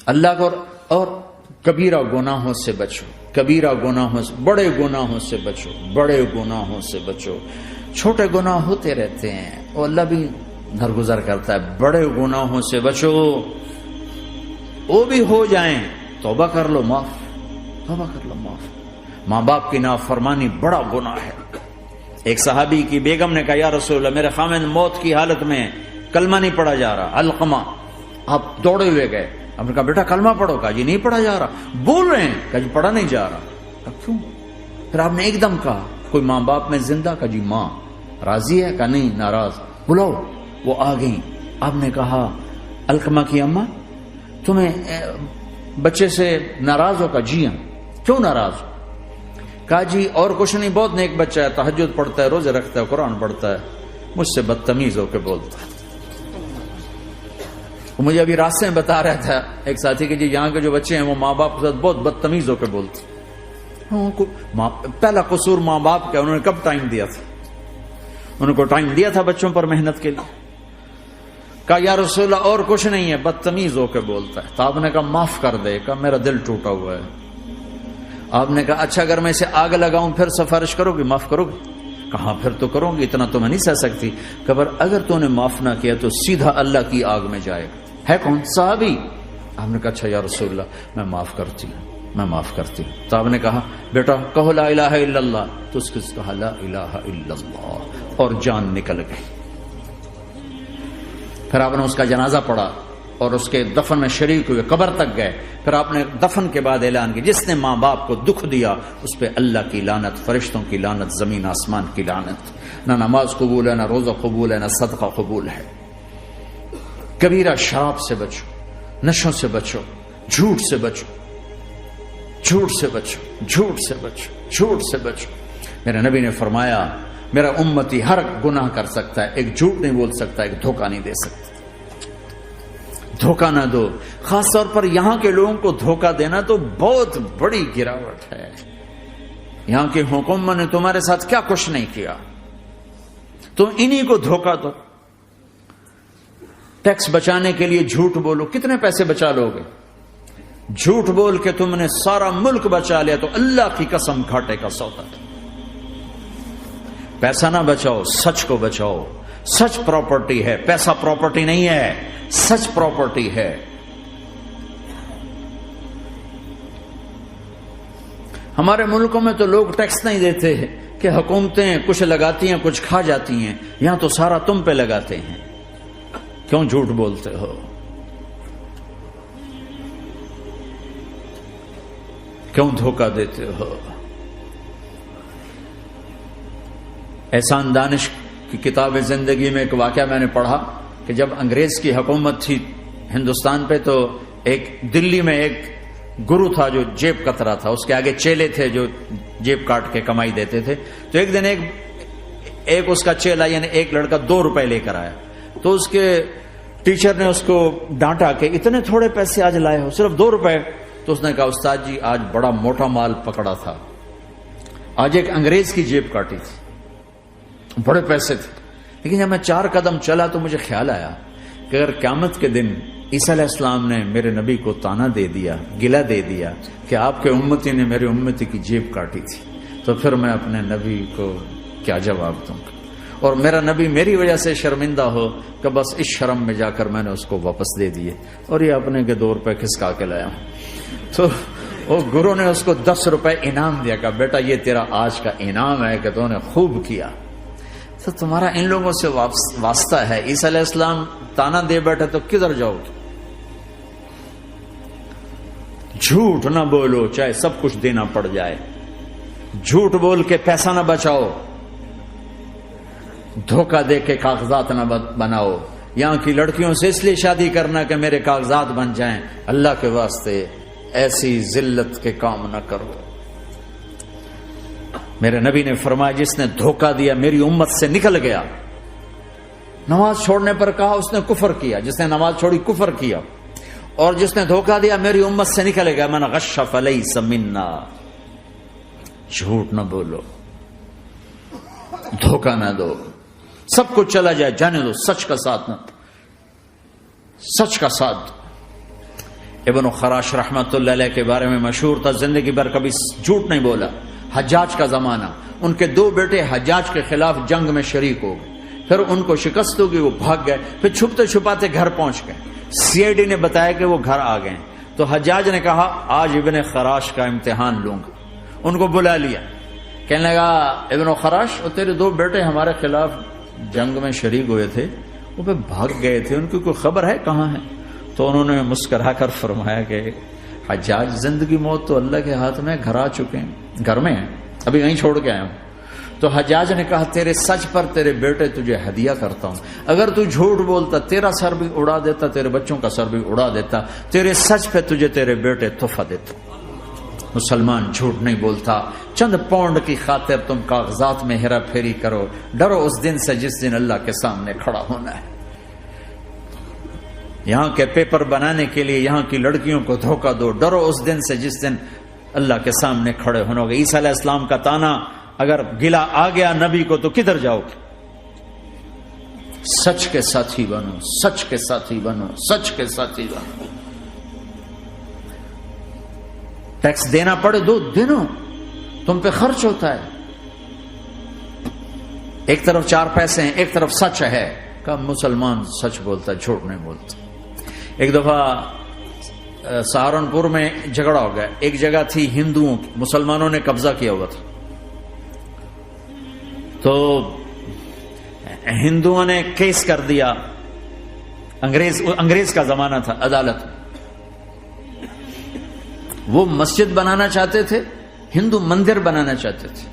اللہ کو اور کبیرہ گناہوں سے بچو، کبیرہ گناہوں سے، بڑے گناہوں سے بچو، بڑے گناہوں سے بچو۔ چھوٹے گناہ ہوتے رہتے ہیں اور اللہ بھی درگزر کرتا ہے، بڑے گناہوں سے بچو، وہ بھی ہو جائیں توبہ کر لو معاف، توبہ کر لو معاف۔ ماں باپ کی نافرمانی بڑا گناہ ہے۔ ایک صحابی کی بیگم نے کہا یا رسول اللہ میرے خامند موت کی حالت میں کلمہ نہیں پڑھا جا رہا، علقمہ۔ آپ دوڑے ہوئے گئے، آپ نے کہا بیٹا کلمہ پڑھو، کہا جی نہیں پڑھا جا رہا، بول رہے ہیں، کہا جی پڑھا نہیں جا رہا، کہا کیوں؟ پھر آپ نے ایک دم کہا کوئی ماں باپ میں زندہ؟ کہا جی ماں راضی ہے؟ کہا نہیں ناراض، بلاؤ۔ وہ آ گئیں، آپ نے کہا علقمہ کی اماں تمہیں بچے سے ناراض ہو؟ کہا جی ہاں۔ کیوں ناراض ہو؟ کہا جی اور کچھ نہیں، بہت نیک بچہ ہے، تہجد پڑھتا ہے، روزے رکھتا ہے، قرآن پڑھتا ہے، مجھ سے بدتمیز ہو کے بولتا ہے۔ وہ مجھے ابھی راستے میں بتا رہا تھا ایک ساتھی کہ جی یہاں کے جو بچے ہیں وہ ماں باپ کے ساتھ بہت بدتمیز ہو کے بولتے ہیں۔ پہلا قصور ماں باپ کا، انہوں نے کب ٹائم دیا تھا؟ انہوں کو ٹائم دیا تھا بچوں پر محنت کے لیے؟ کہا یا رسول اللہ اور کچھ نہیں ہے، بدتمیز ہو کے بولتا ہے۔ تو آپ نے کہا معاف کر دے، کہا میرا دل ٹوٹا ہوا ہے۔ آپ نے کہا اچھا اگر میں اسے آگ لگاؤں پھر سفارش کرو گی، معاف کرو گی؟ کہاں پھر تو کروں گی، اتنا تو میں نہیں سہ سکتی۔ خبر اگر تو نے معاف نہ کیا تو سیدھا اللہ کی آگ میں جائے گا۔ ہے کون؟ صحابی۔ آپ نے کہا اچھا یا رسول اللہ میں معاف کرتی ہوں، میں معاف کرتی ہوں۔ تو آپ نے کہا بیٹا کہو لا الہ الا اللہ، تو اس نے کہا لا الہ الا اللہ، اور جان نکل گئی۔ پھر آپ نے اس کا جنازہ پڑھا اور اس کے دفن میں شریک ہوئے، قبر تک گئے۔ پھر آپ نے دفن کے بعد اعلان کیا جس نے ماں باپ کو دکھ دیا اس پہ اللہ کی لعنت، فرشتوں کی لعنت، زمین آسمان کی لعنت۔ نہ نماز قبول ہے، نہ روزہ قبول ہے، نہ صدقہ قبول ہے۔ کبیرہ شراب سے بچو، نشوں سے بچو، جھوٹ سے بچو، جھوٹ سے بچو، جھوٹ سے بچو، جھوٹ سے بچو۔ میرے نبی نے فرمایا میرا امتی ہر گناہ کر سکتا ہے، ایک جھوٹ نہیں بول سکتا، ایک دھوکہ نہیں دے سکتا۔ دھوکہ نہ دو، خاص طور پر یہاں کے لوگوں کو دھوکہ دینا تو بہت بڑی گراوٹ ہے۔ یہاں کی حکومت نے تمہارے ساتھ کیا کچھ نہیں کیا، تم انہی کو دھوکہ دو۔ ٹیکس بچانے کے لیے جھوٹ بولو، کتنے پیسے بچا لو گے؟ جھوٹ بول کے تم نے سارا ملک بچا لیا تو اللہ کی قسم گھاٹے کا سودا۔ پیسہ نہ بچاؤ، سچ کو بچاؤ۔ سچ پراپرٹی ہے، پیسہ پراپرٹی نہیں ہے، سچ پراپرٹی ہے۔ ہمارے ملکوں میں تو لوگ ٹیکس نہیں دیتے کہ حکومتیں کچھ لگاتی ہیں کچھ کھا جاتی ہیں، یہاں تو سارا تم پہ لگاتے ہیں۔ کیوں جھوٹ بولتے ہو؟ کیوں دھوکہ دیتے ہو؟ احسان دانش کی کتاب زندگی میں ایک واقعہ میں نے پڑھا کہ جب انگریز کی حکومت تھی ہندوستان پہ تو ایک دلی میں ایک گرو تھا جو جیب کترا تھا، اس کے آگے چیلے تھے جو جیب کاٹ کے کمائی دیتے تھے۔ تو ایک دن ایک اس کا چیلا یعنی ایک لڑکا 2 روپے لے کر آیا، تو اس کے ٹیچر نے اس کو ڈانٹا کہ اتنے تھوڑے پیسے آج لائے ہو، صرف 2 روپے۔ تو اس نے کہا استاد جی آج بڑا موٹا مال پکڑا تھا، آج ایک انگریز کی جیب کاٹی تھی، بڑے پیسے تھے۔ لیکن جب میں 4 قدم چلا تو مجھے خیال آیا کہ اگر قیامت کے دن عیسیٰ علیہ السلام نے میرے نبی کو تانا دے دیا، گلہ دے دیا کہ آپ کے امتی نے میرے امتی کی جیب کاٹی تھی، تو پھر میں اپنے نبی کو کیا جواب دوں گا؟ اور میرا نبی میری وجہ سے شرمندہ ہو کہ بس اس شرم میں جا کر میں نے اس کو واپس دے دیے اور یہ اپنے کے 2 روپے کھسکا کے لایا ہوں۔ تو وہ گرو نے اس کو 10 روپے انعام دیا، کہ بیٹا یہ تیرا آج کا انعام ہے کہ تو نے خوب کیا۔ تو تمہارا ان لوگوں سے واسطہ ہے، عیسیٰ علیہ السلام تانا دے بیٹھے تو کدھر جاؤ گے؟ جھوٹ نہ بولو چاہے سب کچھ دینا پڑ جائے، جھوٹ بول کے پیسہ نہ بچاؤ، دھوکہ دے کے کاغذات نہ بناؤ۔ یہاں کی لڑکیوں سے اس لیے شادی کرنا کہ میرے کاغذات بن جائیں، اللہ کے واسطے ایسی ذلت کے کام نہ کرو۔ میرے نبی نے فرمایا جس نے دھوکہ دیا میری امت سے نکل گیا۔ نماز چھوڑنے پر کہا اس نے کفر کیا، جس نے نماز چھوڑی کفر کیا، اور جس نے دھوکہ دیا میری امت سے نکل گیا۔ من غش فلیس منا۔ جھوٹ نہ بولو، دھوکہ نہ دو، سب کچھ چلا جائے جانے دو، سچ کا ساتھ نہ، سچ کا ساتھ دو۔ ابن خراش رحمت اللہ علیہ کے بارے میں مشہور تھا، زندگی بھر کبھی جھوٹ نہیں بولا۔ حجاج کا زمانہ، ان کے 2 بیٹے حجاج کے خلاف جنگ میں شریک ہو گئے، پھر ان کو شکست ہوگی، وہ بھاگ گئے، پھر چھپتے چھپاتے گھر پہنچ گئے۔ CID نے بتایا کہ وہ گھر آ گئے، تو حجاج نے کہا آج ابن خراش کا امتحان لوں گا۔ ان کو بلا لیا، کہنے لگا ابن خراش، وہ تیرے 2 بیٹے ہمارے خلاف جنگ میں شریک ہوئے تھے، وہ پہ بھاگ گئے تھے، ان کی کوئی خبر ہے کہاں ہے؟ تو انہوں نے مسکرا کر فرمایا کہ حجاج، زندگی موت تو اللہ کے ہاتھ میں، گھر آ چکے ہیں، گھر میں ہیں، ابھی یہیں چھوڑ کے آیا ہوں۔ تو حجاج نے کہا تیرے سچ پر تیرے بیٹے تجھے ہدیہ کرتا ہوں، اگر تو جھوٹ بولتا تیرا سر بھی اڑا دیتا، تیرے بچوں کا سر بھی اڑا دیتا، تیرے سچ پہ تجھے تیرے بیٹے تحفہ دیتا۔ مسلمان جھوٹ نہیں بولتا۔ چند پاؤنڈ کی خاطر تم کاغذات میں ہیرا پھیری کرو، ڈرو اس دن سے جس دن اللہ کے سامنے کھڑا ہونا ہے۔ یہاں کے پیپر بنانے کے لیے یہاں کی لڑکیوں کو دھوکہ دو، ڈرو اس دن سے جس دن اللہ کے سامنے کھڑے ہونا ہوگا۔ عیسیٰ علیہ السلام کا تانا اگر گلا آ گیا نبی کو تو کدھر جاؤ گے؟ سچ کے ساتھی بنو، سچ کے ساتھی بنو، سچ کے ساتھی بنو۔ ٹیکس دینا پڑے دو، دنو، تم پہ خرچ ہوتا ہے۔ ایک طرف 4 پیسے ہیں، ایک طرف سچ ہے، کہ مسلمان سچ بولتا ہے، جھوٹ نہیں بولتا۔ ایک دفعہ سہارنپور میں جھگڑا ہو گیا، ایک جگہ تھی ہندوؤں کی، مسلمانوں نے قبضہ کیا ہوا تھا، تو ہندوؤں نے کیس کر دیا، انگریز کا زمانہ تھا، عدالت میں۔ وہ مسجد بنانا چاہتے تھے، ہندو مندر بنانا چاہتے تھے،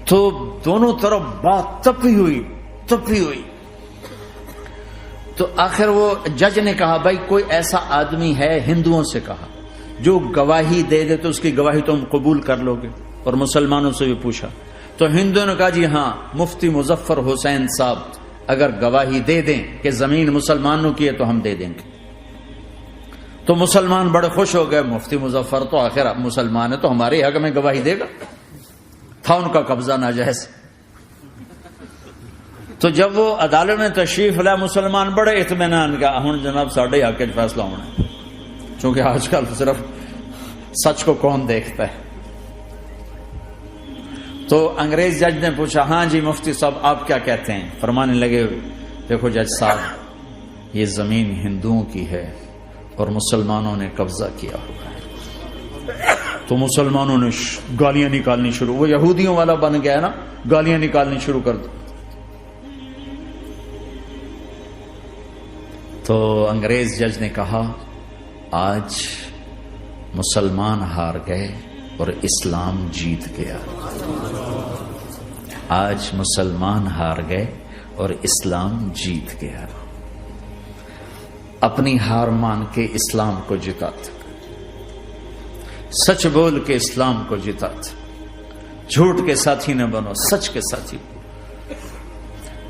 تو دونوں طرف بات تپی ہوئی۔ تو آخر وہ جج نے کہا بھائی کوئی ایسا آدمی ہے، ہندوؤں سے کہا، جو گواہی دے دے تو اس کی گواہی تم قبول کر لو گے؟ اور مسلمانوں سے بھی پوچھا تو ہندوؤں نے کہا جی ہاں، مفتی مظفر حسین صاحب اگر گواہی دے دیں کہ زمین مسلمانوں کی ہے تو ہم دے دیں گے۔ تو مسلمان بڑے خوش ہو گئے، مفتی مظفر تو آخر مسلمان ہے تو ہمارے حق میں گواہی دے گا، تھا ان کا قبضہ ناجائز۔ تو جب وہ عدالت میں تشریف لائے، مسلمان بڑے اطمینان کا، ہن جناب ساڈے حق وچ فیصلہ ہونا ہے، چونکہ آج کل صرف سچ کو کون دیکھتا ہے۔ تو انگریز جج نے پوچھا ہاں جی مفتی صاحب آپ کیا کہتے ہیں؟ فرمانے لگے دیکھو جج صاحب، یہ زمین ہندوؤں کی ہے اور مسلمانوں نے قبضہ کیا ہوا ہے۔ تو مسلمانوں نے گالیاں نکالنی شروع، وہ یہودیوں والا بن گیا نا، گالیاں نکالنی شروع کر دی۔ تو انگریز جج نے کہا آج مسلمان ہار گئے اور اسلام جیت گیا۔ آج مسلمان ہار گئے اور اسلام جیت گیا۔ اپنی ہار مان کے اسلام کو جتاتے، سچ بول کے اسلام کو جتاتے، جھوٹ کے ساتھی نہ بنو، سچ کے ساتھی۔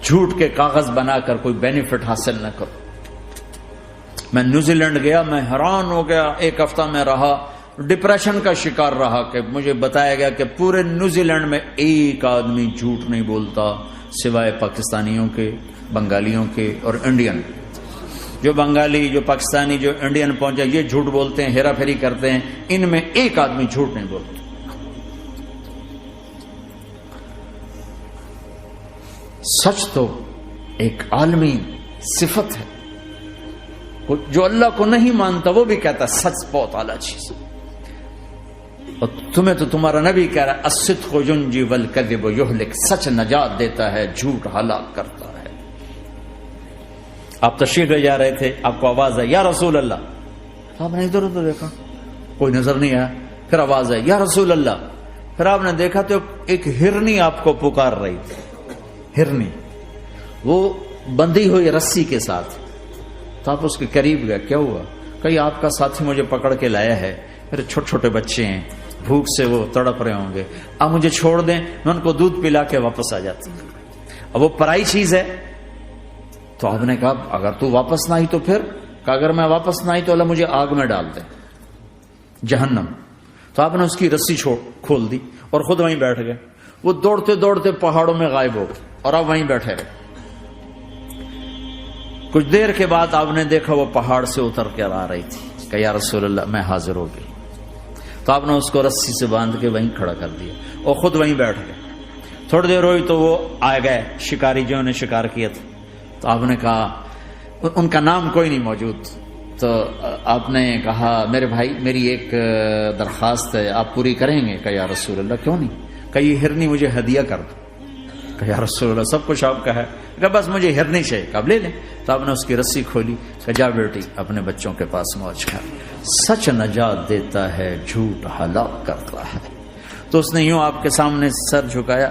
جھوٹ کے کاغذ بنا کر کوئی بینیفٹ حاصل نہ کرو۔ میں نیوزی لینڈ گیا، میں حیران ہو گیا، 1 ہفتہ میں رہا، ڈپریشن کا شکار رہا کہ مجھے بتایا گیا کہ پورے نیوزی لینڈ میں ایک آدمی جھوٹ نہیں بولتا سوائے پاکستانیوں کے، بنگالیوں کے اور انڈین۔ جو بنگالی، جو پاکستانی، جو انڈین پہنچے یہ جھوٹ بولتے ہیں، ہیرا پھیری کرتے ہیں، ان میں ایک آدمی جھوٹ نہیں بولتا۔ سچ تو ایک عالمی صفت ہے، جو اللہ کو نہیں مانتا وہ بھی کہتا ہے سچ بہت اعلیٰ چیز ہے۔ اور تمہیں تو تمہارا نبی کہہ رہا ہے الصدق ینجی والکذب یہلک، سچ نجات دیتا ہے، جھوٹ ہلاک کرتا ہے۔ آپ تشریف لے جا رہے تھے، آپ کو آواز آئی یا رسول اللہ، آپ نے ادھر ادھر دیکھا، کوئی نظر نہیں آیا، پھر آواز آئی یا رسول اللہ، پھر آپ نے دیکھا تو ایک ہرنی آپ کو پکار رہی تھی، ہرنی، وہ بندھی ہوئی رسی کے ساتھ۔ تو آپ اس کے قریب گئے، کیا ہوا؟ کہیں آپ کا ساتھی مجھے پکڑ کے لایا ہے، میرے چھوٹے چھوٹے بچے ہیں، بھوک سے وہ تڑپ رہے ہوں گے، آپ مجھے چھوڑ دیں، میں ان کو دودھ پلا کے واپس آ جاتی ہوں۔ اب وہ پرائی چیز ہے۔ تو آپ نے کہا اگر تو واپس نہ آئی تو پھر؟ کہ اگر میں واپس نہ آئی تو اللہ مجھے آگ میں ڈال دے، جہنم۔ تو آپ نے اس کی رسی کھول دی اور خود وہیں بیٹھ گئے۔ وہ دوڑتے دوڑتے پہاڑوں میں غائب ہو گئے اور آپ وہیں بیٹھے رہے۔ کچھ دیر کے بعد آپ نے دیکھا وہ پہاڑ سے اتر کر آ رہی تھی کہ یا رسول اللہ میں حاضر ہو گئی. تو آپ نے اس کو رسی سے باندھ کے وہیں کھڑا کر دیا اور خود وہیں بیٹھ گئے. تھوڑی دیر ہوئی تو وہ آ گئے شکاری جو نے شکار کیا تھا. تو آپ نے کہا, ان کا نام کوئی نہیں موجود, تو آپ نے کہا میرے بھائی میری ایک درخواست ہے, آپ پوری کریں گے؟ کہ یا رسول اللہ کیوں نہیں؟ کہ یہ ہرنی مجھے ہدیہ کر دو. کہ یا رسول اللہ سب کچھ آپ کا ہے. کہ بس مجھے ہرنی چاہیے. کہ اب لے لیں. تو آپ نے اس کی رسی کھولی کہ جا بیٹی اپنے بچوں کے پاس موج کر. سچ نجات دیتا ہے, جھوٹ ہلاک کرتا ہے. تو اس نے یوں آپ کے سامنے سر جھکایا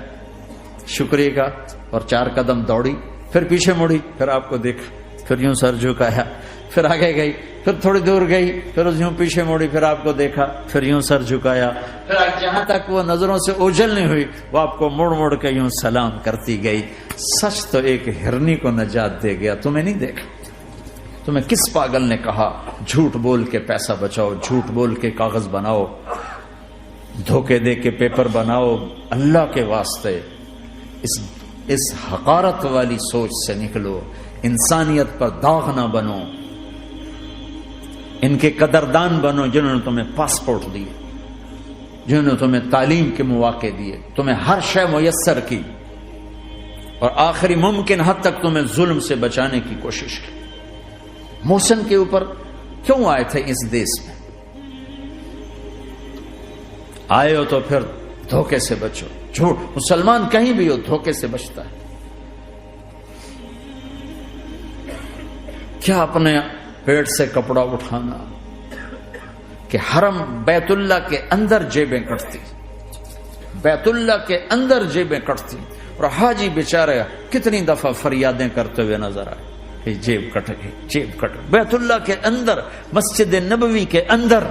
شکریہ کا اور 4 قدم دوڑی, پھر پیچھے مڑی, پھر آپ کو دیکھا, پھر یوں سر جھکایا, پھر آگے گئی, پھر تھوڑی دور گئی, پھر یوں پیچھے مڑی, پھر آپ کو دیکھا, پھر یوں سر جھکایا, پھر جہاں تک وہ نظروں سے اوجھل نہیں ہوئی وہ آپ کو مڑ مڑ کے یوں سلام کرتی گئی. سچ تو ایک ہرنی کو نجات دے گیا, تمہیں نہیں دیکھا. تمہیں کس پاگل نے کہا جھوٹ بول کے پیسہ بچاؤ, جھوٹ بول کے کاغذ بناؤ, دھوکے دے کے پیپر بناؤ؟ اللہ کے واسطے اس حقارت والی سوچ سے نکلو, انسانیت پر داغ نہ بنو, ان کے قدردان بنو جنہوں نے تمہیں پاسپورٹ دیے, جنہوں نے تمہیں تعلیم کے مواقع دیے, تمہیں ہر شے میسر کی, اور آخری ممکن حد تک تمہیں ظلم سے بچانے کی کوشش کی. محسن کے اوپر کیوں آئے تھے اس دیس میں؟ آئے ہو تو پھر دھوکے سے بچو. جھوٹ, مسلمان کہیں بھی ہو دھوکے سے بچتا ہے. کیا اپنے پیٹ سے کپڑا اٹھانا کہ حرم بیت اللہ کے اندر جیبیں کٹتی, بیت اللہ کے اندر جیبیں کٹتی, اور حاجی بیچارے کتنی دفعہ فریادیں کرتے ہوئے نظر آئے کہ جیب کٹ گئی, جیب کٹ. بیت اللہ کے اندر, مسجد نبوی کے اندر